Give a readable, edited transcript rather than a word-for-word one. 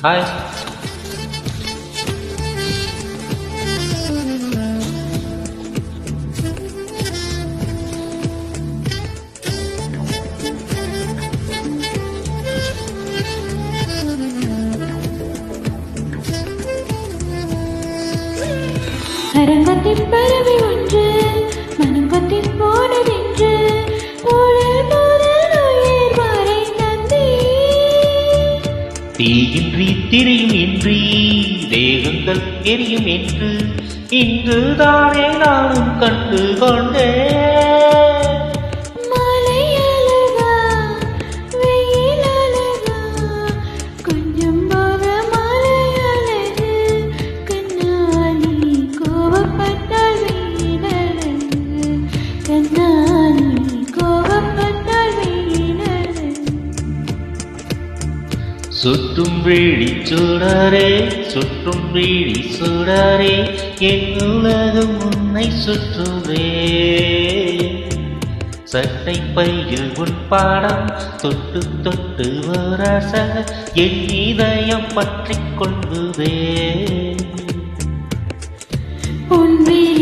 Hi. அரங்கத்தின் பறவை ஒன்று மனங்கத்தின் போனதென்று ஊழல் முதல் உயிர் வரை தந்தே தீயின்றி திரியும் இன்றி தேகங்கள் எரியும் என்று இன்றுதானே நானும் கண்டு கொண்டேன். மாலை அழகா வெயில் அழகா கொஞ்சம் போக மாலை அழகு கண்ணாடி கோபப்பட்டால் வெயில் அழகு கண்ணாடி கோபப்பட்டால் வெயில் அழகு சுற்றும் விழி சுடரே சுற்றும் விழி சுடரே என் உலகம் உன்னை சுற்றுதே. சட்டை பையில் உன் பாடம் தொட்டு தொட்டு வரச என் இதயம் பற்றிக் கொள்ளுதே. பொன்விழி